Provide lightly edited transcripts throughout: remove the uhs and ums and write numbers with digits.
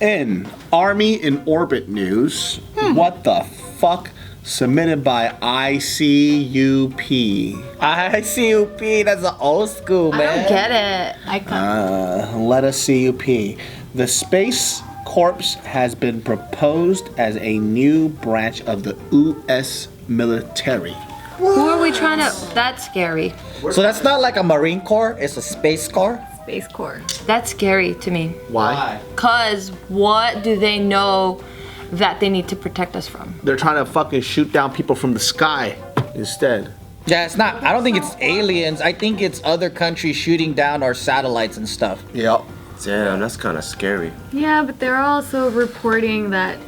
In Army in Orbit news, what the fuck? Submitted by ICUP. ICUP, that's an old school, man. I don't get it. I can't. Let us CUP. The Space Corps has been proposed as a new branch of the U.S. military. Who are we trying to? That's scary. So that's not like a Marine Corps, it's a Space Corps? Space Corps. That's scary to me. Why? Cause what do they know that they need to protect us from? They're trying to fucking shoot down people from the sky instead. Yeah, it's not. I don't think it's aliens. I think it's other countries shooting down our satellites and stuff. Yep. Damn, that's kind of scary. Yeah, but they're also reporting that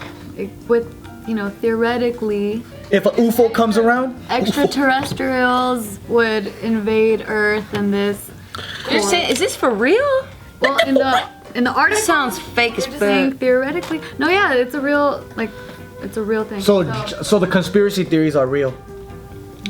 with, theoretically, If an UFO comes around, extraterrestrials would invade Earth and this. You're saying, is this for real? Well, in the article, This sounds fake as they're just saying fuck. theoretically. No, yeah, it's a real thing. so the conspiracy theories are real.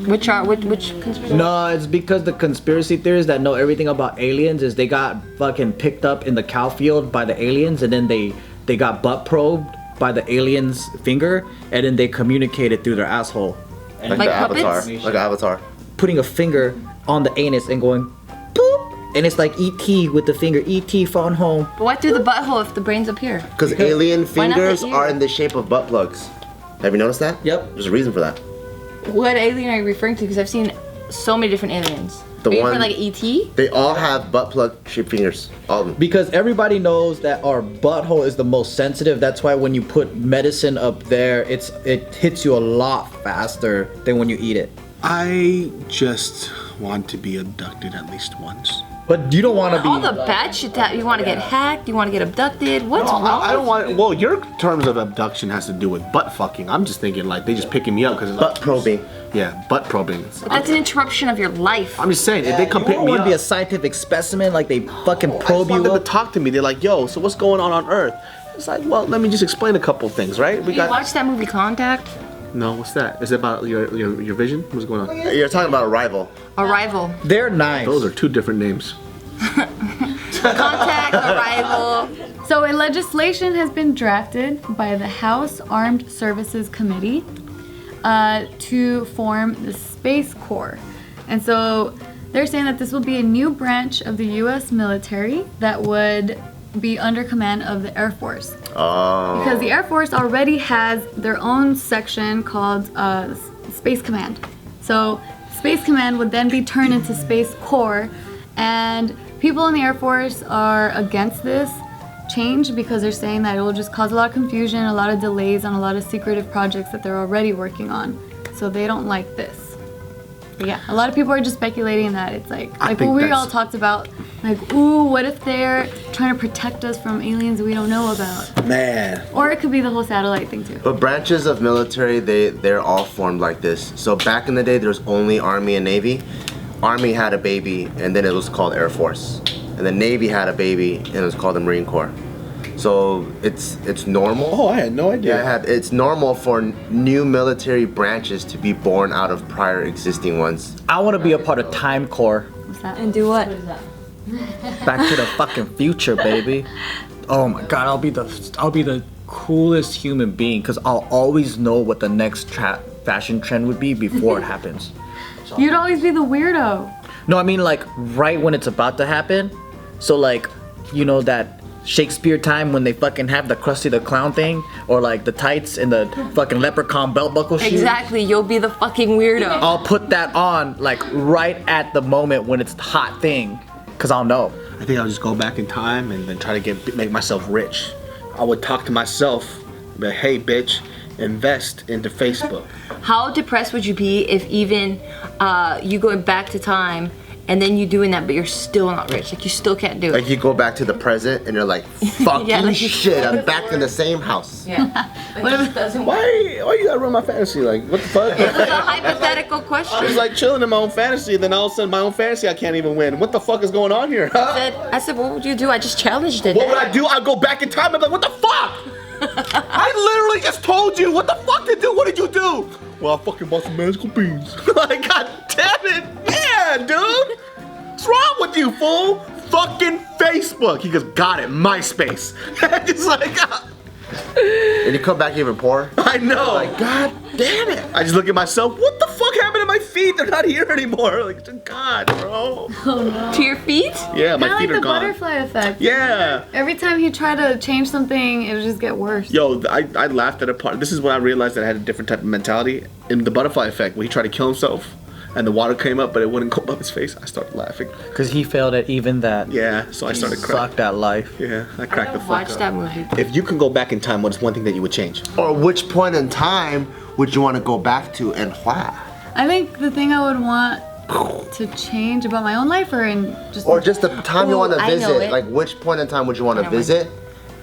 Which conspiracy? No, it's because the conspiracy theories that know everything about aliens is they got fucking picked up in the cow field by the aliens, and then they got butt probed by the aliens' finger, and then they communicated through their asshole, Like Like the Avatar. puppets? Like an Avatar. putting a finger on the anus and going boop, and it's like ET with the finger. ET phone home. But why through the butthole if the brain's up here? Because alien Why not the fingers ear? are in the shape of butt plugs. Have you noticed that? Yep. There's a reason for that. What alien are you referring to? Because I've seen so many different aliens. The are you one- referring like ET? They all have butt plug shaped fingers. All of them. Because everybody knows that our butthole is the most sensitive. That's why when you put medicine up there, it hits you a lot faster than when you eat it. I just want to be abducted at least once. But you don't want to be. All the bad shit that you want to get hacked, you want to get abducted. What's wrong? I don't want. Well, your terms of abduction has to do with butt fucking. I'm just thinking like they just picking me up because Butt probing. Yeah, butt probing. That's an interruption of your life. I'm just saying if they come You pick don't me want up. to be a scientific specimen, like they fucking probe want you them to up. talk to me. They're like, yo, so what's going on Earth? It's like, well, let me just explain a couple things, right? We You watch that movie Contact? No, what's that? Is it about your vision? What's going on? You're talking about Arrival. Arrival. They're nice. Those are two different names. Contact, Arrival. So a legislation has been drafted by the House Armed Services Committee to form the Space Corps. And so they're saying that this will be a new branch of the U.S. military that would be under command of the Air Force. Oh. Because the Air Force already has their own section called Space Command. So Space Command would then be turned into Space Corps, and people in the Air Force are against this change because they're saying that it will just cause a lot of confusion, a lot of delays on a lot of secretive projects that they're already working on. So they don't like this. But yeah, a lot of people are just speculating that it's like what think we that's- all talked about, like, ooh, what if they're trying to protect us from aliens we don't know about? Man. Or it could be the whole satellite thing too. But branches of military, they're all formed like this. So back in the day, there was only Army and Navy. Army had a baby, and then it was called Air Force. And the Navy had a baby, and it was called the Marine Corps. So it's normal. Oh, I had no idea. Yeah, it's normal for new military branches to be born out of prior existing ones. I want to be a part of Time Corps. What's that? And do what? Back to the fucking future, baby. Oh my god, I'll be the coolest human being because I'll always know what the next fashion trend would be before it happens. You'd always be the weirdo. No, I mean like right when it's about to happen. So like, you know that Shakespeare time when they fucking have the Krusty the Clown thing, or like the tights and the fucking leprechaun belt buckle shoes. Exactly, you'll be the fucking weirdo. I'll put that on like right at the moment when it's the hot thing, cause I'll know. I think I'll just go back in time and then try to make myself rich. I would talk to myself, be like, hey bitch, invest into Facebook. How depressed would you be if even you going back to time and then you doing that but you're still not rich? Like you still can't do it. Like you go back to the present, and you're like, fucking Yeah, like you- shit, I'm back in the same house. Yeah. Like it just doesn't work. Why you gotta ruin my fantasy? Like, what the fuck? It's a hypothetical It's question. like chilling in my own fantasy, then all of a sudden my own fantasy I can't even win. What the fuck is going on here? I said, what would you do? I just challenged it. What would I do? I'd go back in time and be like, what the fuck? I literally just told you. What the fuck did you do? What did you do? Well, I fucking bought some magical beans. Like, god damn it. Yeah, dude. What's wrong with you, fool? fucking Facebook. He goes, got it, MySpace. Just like, And you come back even poorer. I know. Like, God damn it. I just look at myself. What the fuck happened to my feet? They're not here anymore. Like, God, bro. To your feet? Yeah, my Kind of feet like are the gone. butterfly effect. Yeah. Every time he tried to change something, it would just get worse. Yo, I laughed at a part. This is when I realized that I had a different type of mentality. In the butterfly effect, when he tried to kill himself, and the water came up, but it wouldn't go up his face, I started laughing. Because he failed at even that. Yeah, so I started crying. Sucked at life. Yeah, I cracked the fuck Watch up. that movie. If you can go back in time, what is one thing that you would change? Or which point in time would you want to go back to and why? I think the thing I would want to change about my own life or in just Or just the time you Ooh, want to I know visit. it. Like which point in time would you want to I know visit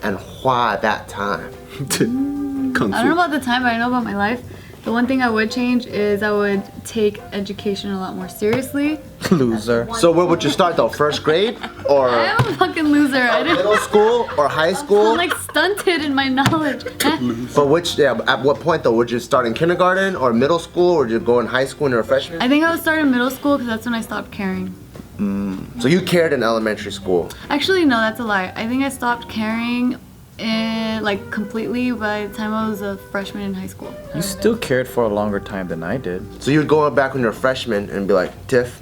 and why that time? Kung I don't know Fu. about the time, but I know about my life. The one thing I would change is I would take education a lot more seriously. Loser. So where would you start though? First grade or I'm a fucking loser. I didn't. middle school or high school? I'm like stunted in my knowledge. But which, yeah, at what point though? Would you start in kindergarten or middle school, or would you go in high school when you're a freshman? I think I would start in middle school because that's when I stopped caring. So you cared in elementary school. Actually, no, that's a lie. I think I stopped caring like completely by the time I was a freshman in high school. You still cared for a longer time than I did. So you would go back when you're a freshman and be like, Tiff,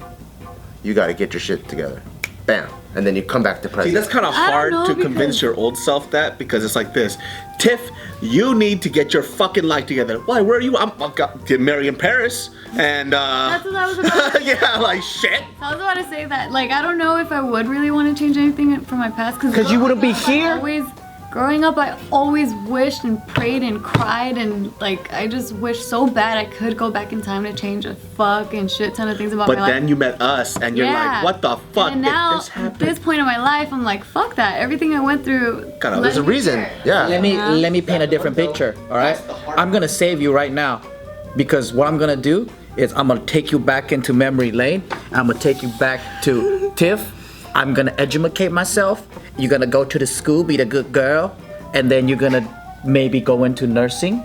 you got to get your shit together. Bam. And then you come back to See, present. that's kind of I don't hard know to convince because- your old self that, because it's like this. Tiff, you need to get your fucking life together. Why, where are you? I'm get married in Paris. And, That's what I was about to yeah, like, shit. I was about to say that. Like, I don't know if I would really want to change anything from my past Because you wouldn't be here. Growing up, I always wished and prayed and cried and like I just wish so bad I could go back in time to change a fucking shit ton of things about But my life. then you met us, and you're like, what the fuck And did now, this happen? at this point in my life, I'm like, fuck that. Everything I went through. Gotta- led There's a me reason. here. Yeah. Let me paint a different picture, all right? I'm gonna save you right now, because what I'm gonna do is I'm gonna take you back into memory lane. I'm gonna take you back to Tiff. I'm gonna educate myself. You're gonna go to the school, be the good girl, and then you're gonna maybe go into nursing,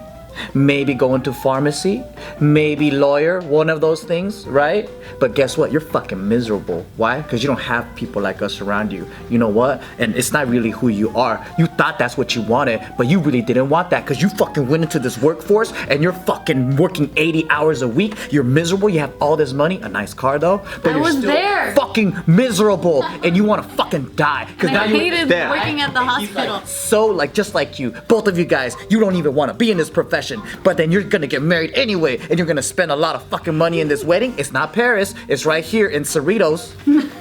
maybe go into pharmacy, maybe lawyer, one of those things, right? But guess what? You're fucking miserable. Why? Because you don't have people like us around you. You know what? And it's not really who you are. You thought that's what you wanted, but you really didn't want that because you fucking went into this workforce and you're fucking working 80 hours a week. You're miserable. You have all this money, a nice car though, but I you're was still there. fucking miserable and you want to fucking die. Because And I hated there. working at the hospital. so like just like you, both of you guys, you don't even want to be in this profession, but then you're gonna get married anyway, and you're gonna spend a lot of fucking money in this wedding. It's not Paris, it's right here in Cerritos.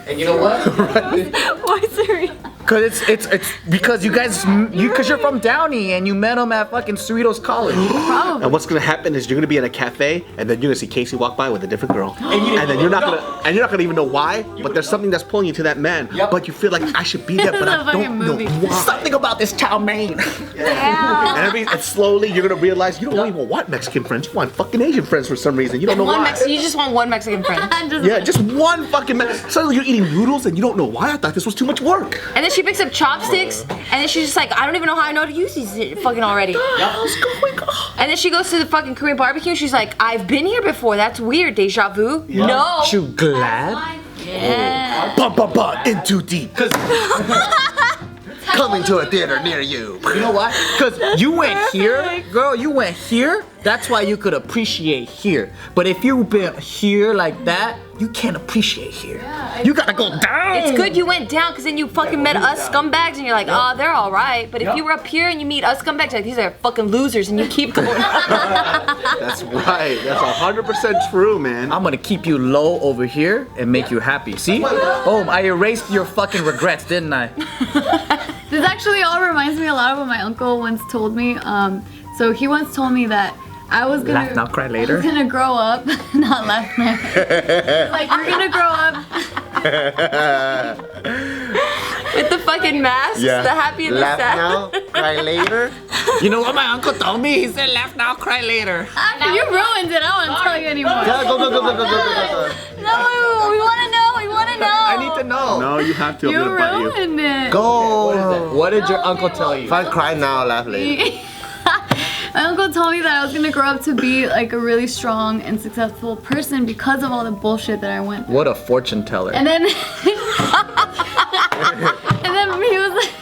And you know what? Why, sorry? Cause it's because you guys, because you're from Downey and you met him at fucking Cerritos College. And what's gonna happen is you're gonna be in a cafe, and then you're gonna see Casey walk by with a different girl, and then you're not gonna even know why. But there's something that's pulling you to that man. But you feel like I should be there, but This is I a fucking don't know movie. why. Something about this chow mein. And slowly you're gonna realize you don't even want Mexican friends. You want fucking Asian friends for some reason. You don't know why. You just want one Mexican friend. Yeah, just one fucking Suddenly you're eating noodles and you don't know why. I thought this was too much work. And then she picks up chopsticks, and then she's just like, I don't even know how I know how to use these fucking already. What's going on? And then she goes to the fucking Korean barbecue, and she's like, I've been here before. That's weird. Deja vu? No. Aren't you glad? Yeah. Ba ba ba, in too deep. Coming to a theater near you. You know why? Because you went here, girl, you went here. That's why you could appreciate here. But if you've been here like that, you can't appreciate here. You gotta go down. It's good you went down, because then you fucking met us scumbags, and you're like, oh, they're all right. But if you were up here and you meet us scumbags, you're like, these are fucking losers, and you keep going. That's right. That's 100% true, man. I'm gonna keep you low over here and make you happy. See? Oh, I erased your fucking regrets, didn't I? This actually all reminds me a lot of what my uncle once told me. So he once told me that I was gonna Laugh now, cry later. I was gonna grow up, not laugh now. Like you're gonna grow up. With the fucking masks, the happy and the Laugh sad. now, cry later. You know what my uncle told me? He said, laugh now, cry later. You ruined it. I don't want to tell you anymore. Yeah, go. No, we want to know. We want to know. I need to know. No, you have to. I'm You gonna bite you. ruined it. Go. What did your uncle tell you? If I cry now, laugh later. My uncle told me that I was gonna grow up to be like a really strong and successful person because of all the bullshit that I went through. What a fortune teller. And then And then he was like,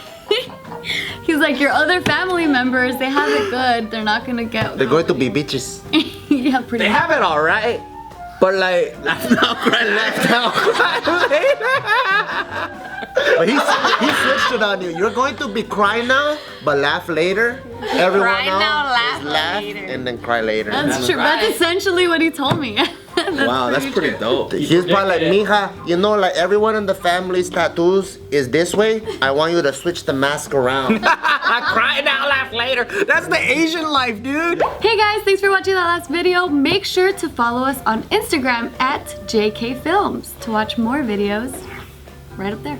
he's like, your other family members, they have it good. They're not gonna get. They're going to be bitches. Yeah, pretty. They have it all right, but like laugh now, cry later. But he switched it on you. You're going to be crying now, but laugh later. Everyone Cry now, laugh is laugh later. and then cry later. That's true. That's essentially what he told me. Wow, that's pretty true. dope. He's probably like, mija, you know, like everyone in the family's tattoos is this way. I want you to switch the mask around. Cry now, laugh later. That's the Asian life, dude. Hey guys, thanks for watching that last video. Make sure to follow us on Instagram at JK Films to watch more videos right up there.